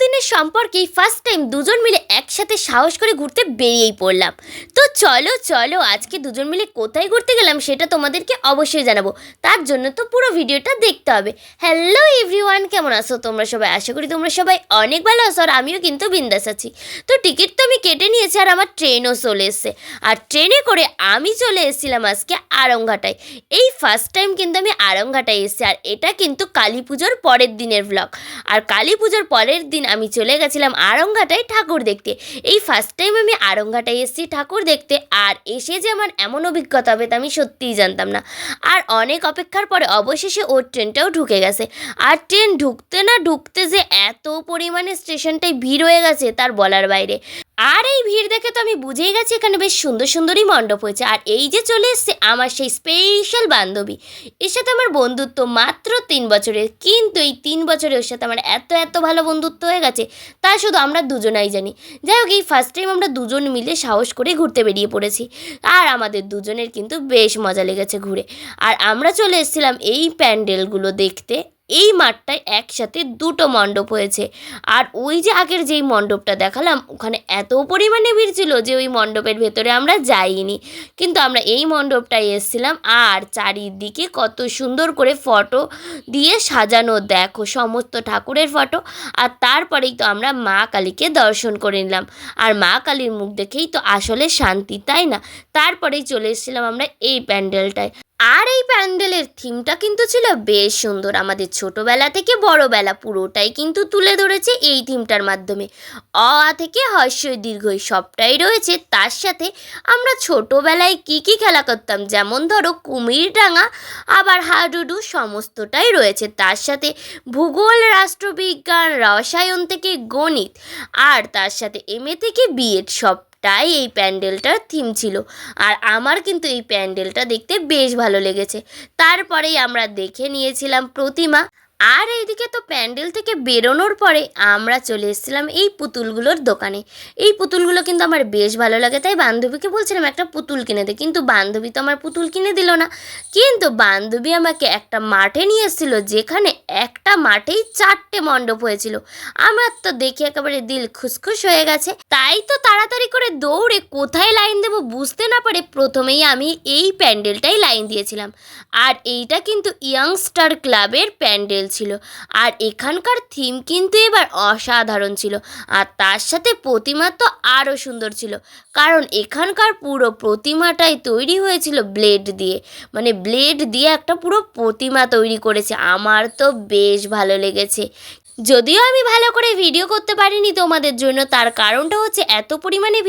বহুদিনের সম্পর্কেই first time দুজন মিলে একসাথে সাহস করে ঘুরতে বেরিয়েই পড়লাম। তো চলো চলো আজকে দুজন মিলে কোথায় ঘুরতে গেলাম সেটা তোমাদেরকে অবশ্যই জানাবো। তার জন্য তো পুরো ভিডিওটা দেখতে হবে। হ্যালো এভরিওয়ান, কেমন আছো তোমরা সবাই? আশা করি তোমরা সবাই অনেক ভালো আছো, আর আমিও কিন্তু বিন্দাস আছি। তো টিকিট তো আমি কেটে নিয়েছি, আর আমার ট্রেনও চলে এসছে। আর ট্রেনে করে আমি চলে এসেছিলাম আজকে আরংঘাটায়। এই ফার্স্ট টাইম কিন্তু আমি আরংঘাটায় এসেছি, আর এটা কিন্তু কালী পুজোর পরের দিনের ব্লগ। আর কালী পুজোর পরের দিন আমি চলে গেছিলাম আরংঘাটায় ঠাকুর দেখতে। এই ফার্স্ট টাইম আমি আরংঘাটায় এসেছি ঠাকুর দেখতে, আর এসে যে আমার এমন অভিজ্ঞতা হবে তা আমি সত্যিই জানতাম না। আর অনেক অপেক্ষার পরে অবশেষে ওর ট্রেনটাও ঢুকে গেছে। আর ট্রেন ঢুকতে না ঢুকতে যে এত পরিমাণে স্টেশনটায় ভিড় হয়ে গেছে তার বলার বাইরে। আর এই ভিড় দেখে তো আমি বুঝেই গেছি এখানে বেশ সুন্দর সুন্দরই মণ্ডপ হয়েছে। আর এই যে চলে এসছে আমার সেই স্পেশাল বান্ধবী, এর সাথে আমার বন্ধুত্ব মাত্র 3 বছরের, কিন্তু এই 3 বছরে ওর সাথে আমার এত এত ভালো বন্ধুত্ব হয়ে গেছে তা শুধু আমরা দুজনাই জানি। যাই হোক, এই ফার্স্ট টাইম আমরা দুজন মিলে সাহস করে ঘুরতে বেরিয়ে পড়েছি, আর আমাদের দুজনের কিন্তু বেশ মজা লেগেছে ঘুরে। আর আমরা চলে এসেছিলাম এই প্যান্ডেলগুলো দেখতে। এই মাঠটায় একসাথে দুটো মণ্ডপ হয়েছে, আর ওই যে আগের যেই মণ্ডপটা দেখালাম ওখানে এত পরিমাণে ভিড় ছিল যে ওই মণ্ডপের ভেতরে আমরা যাইনি, কিন্তু আমরা এই মণ্ডপটায় এসেছিলাম। আর চারিদিকে কত সুন্দর করে ফটো দিয়ে সাজানো, দেখো সমস্ত ঠাকুরের ফটো। আর তারপরেই তো আমরা মা কালীকে দর্শন করে নিলাম, আর মা কালীর মুখ দেখেই তো আসলে শান্তি, তাই না? তারপরেই চলে এসেছিলাম আমরা এই প্যান্ডেলটায়। আর এই প্যান্ডেলের থিমটা কিন্তু ছিল বেশ সুন্দর, আমাদের ছোটোবেলা থেকে বড়বেলা পুরোটাই কিন্তু তুলে ধরেছে এই থিমটার মাধ্যমে। অ আ থেকে হ্রস্বই দীর্ঘই সবটাই রয়েছে। তার সাথে আমরা ছোটোবেলায় কি খেলা করতাম, যেমন ধরো কুমিরডাঙা, আবার হাডুডু, সমস্তটাই রয়েছে। তার সাথে ভূগোল, রাষ্ট্রবিজ্ঞান, রসায়ন থেকে গণিত, আর তার সাথে এমএ থেকে বিএড সবটাই এই প্যান্ডেলটার থিম ছিল। আর আমার কিন্তু এই প্যান্ডেলটা দেখতে বেশ ভালো লেগেছে। তারপরেই আমরা দেখে নিয়েছিলাম প্রতিমা। আর এইদিকে তো প্যান্ডেল থেকে বেরোনোর পরে আমরা চলে এসেছিলাম এই পুতুলগুলোর দোকানে। এই পুতুলগুলো কিন্তু আমার বেশ ভালো লাগে, তাই বান্ধবীকে বলছিলাম একটা পুতুল কিনে দে, কিন্তু বান্ধবী তো আমার পুতুল কিনে দিল না। কিন্তু বান্ধবী আমাকে একটা মাঠে নিয়ে এসেছিলো, যেখানে একটা মাঠেই 4টে মণ্ডপ হয়েছিল। আমার তো দেখে একেবারে দিল খুশখুশ হয়ে গেছে। তাই তো তাড়াতাড়ি করে দৌড়ে কোথায় লাইন দেবো বুঝতে না পারে প্রথমেই আমি এই প্যান্ডেলটাই লাইন দিয়েছিলাম। আর এইটা কিন্তু ইয়াংস্টার ক্লাবের প্যান্ডেল ছিল। আর এখানকার থিম কিন্তু এবার অসাধারণ ছিল। আর তার সাথে প্রতিমা তো আরও সুন্দর ছিল, কারণ এখানকার পুরো প্রতিমাটাই তৈরি হয়েছিল ব্লেড দিয়ে, মানে ব্লেড দিয়ে একটা পুরো প্রতিমা তৈরি করেছে। আমার তো বেশ ভালো লেগেছে। যদিও আমি ভালো করে ভিডিও করতে পারিনি তোমাদের জন্য, তার কারণটা হচ্ছে এত পরিমাণে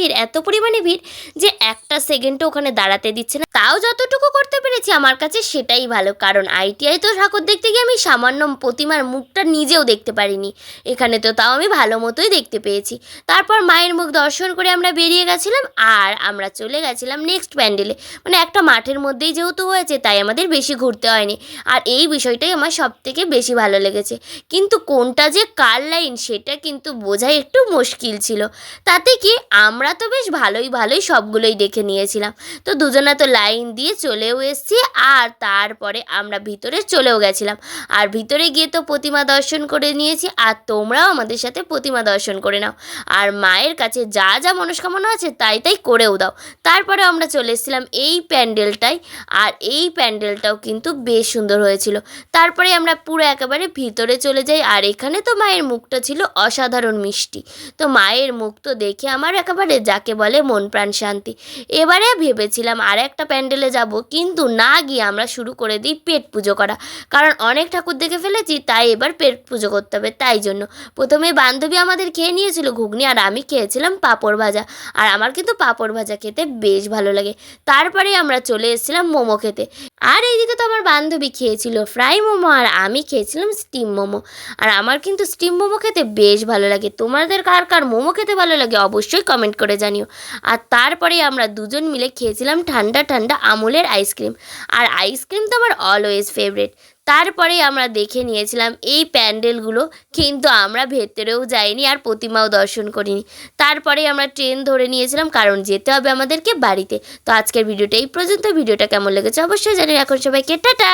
ভিড় যে একটা সেকেন্ডও ওখানে দাঁড়াতে দিচ্ছে না। তাও যতটুকু করতে পেরেছি আমার কাছে সেটাই ভালো, কারণ আইটিআই তো ঠাকুর দেখতে গিয়ে আমি সামান্য প্রতিমার মুখটা নিজেও দেখতে পারিনি, এখানে তো তাও আমি ভালো মতোই দেখতে পেয়েছি। তারপর মায়ের মুখ দর্শন করে আমরা বেরিয়ে গেছিলাম, আর আমরা চলে গেছিলাম নেক্সট প্যান্ডেলে। মানে একটা মাঠের মধ্যেই যেহেতু হয়েছে তাই আমাদের বেশি ঘুরতে হয়নি, আর এই বিষয়টাই আমার সবথেকে বেশি ভালো লেগেছে। কিন্তু কোনটা যে কার লাইন সেটা কিন্তু বোঝাই একটু মুশকিল ছিল। তাতে কি আমরা তো বেশ ভালোই সবগুলোই দেখে নিয়েছিলাম। তো দুজনা তো লাইন দিয়ে চলেও এসেছি, আর তারপরে আমরা ভিতরে চলেও গেছিলাম। আর ভিতরে গিয়ে তো প্রতিমা দর্শন করে নিয়েছি, আর তোমরাও আমাদের সাথে প্রতিমা দর্শন করে নাও, আর মায়ের কাছে যা যা মনস্কামনা আছে তাই করেও দাও। তারপরে আমরা চলে এসেছিলাম এই প্যান্ডেলটায়, আর এই প্যান্ডেলটাও কিন্তু বেশ সুন্দর হয়েছিল। তারপরে আমরা পুরো একেবারে ভিতরে চলে যাই, আর এখানে তো মায়ের মুখটা ছিল অসাধারণ মিষ্টি। তো মায়ের মুখ তো দেখে আমার একেবারে যাকে বলে মন প্রাণ শান্তি। এবারে ভেবেছিলাম আর একটা প্যান্ডেলে যাব, কিন্তু না গিয়ে আমরা শুরু করে দিই পেট পুজো করা, কারণ অনেক ঠাকুর দেখে ফেলেছি, তাই এবার পেট পুজো করতে হবে। তাই জন্য প্রথমে বান্ধবী আমাদের খেয়ে নিয়েছিল ঘুগনি, আর আমি খেয়েছিলাম পাঁপড় ভাজা। আর আমার কিন্তু পাঁপড় ভাজা খেতে বেশ ভালো লাগে। তারপরে আমরা চলে এসেছিলাম মোমো খেতে। আর এইদিকে তো আমার বান্ধবী খেয়েছিল ফ্রাই মোমো, আর আমি খেয়েছিলাম স্টিম মোমো। আর আমার কিন্তু স্টিম মোমো খেতে বেশ ভালো লাগে। তোমাদের কার কার মোমো খেতে ভালো লাগে অবশ্যই কমেন্ট করে জানিও। আর তারপরে আমরা দুজন মিলে খেয়েছিলাম ঠান্ডা ঠান্ডা আমুলের আইসক্রিম, আর আইসক্রিম তো আমার অলওয়েজ ফেভারিট। তারপরে আমরা দেখে নিয়েছিলাম এই প্যান্ডেলগুলো, কিন্তু আমরা ভেতরেও যাইনি আর প্রতিমাও দর্শন করিনি। তারপরে আমরা ট্রেন ধরে নিয়েছিলাম, কারণ যেতে হবে আমাদেরকে বাড়িতে। তো আজকের ভিডিওটা এই পর্যন্ত। ভিডিওটা কেমন লেগেছে অবশ্যই জানিও। এখন সবাইকে টাটা।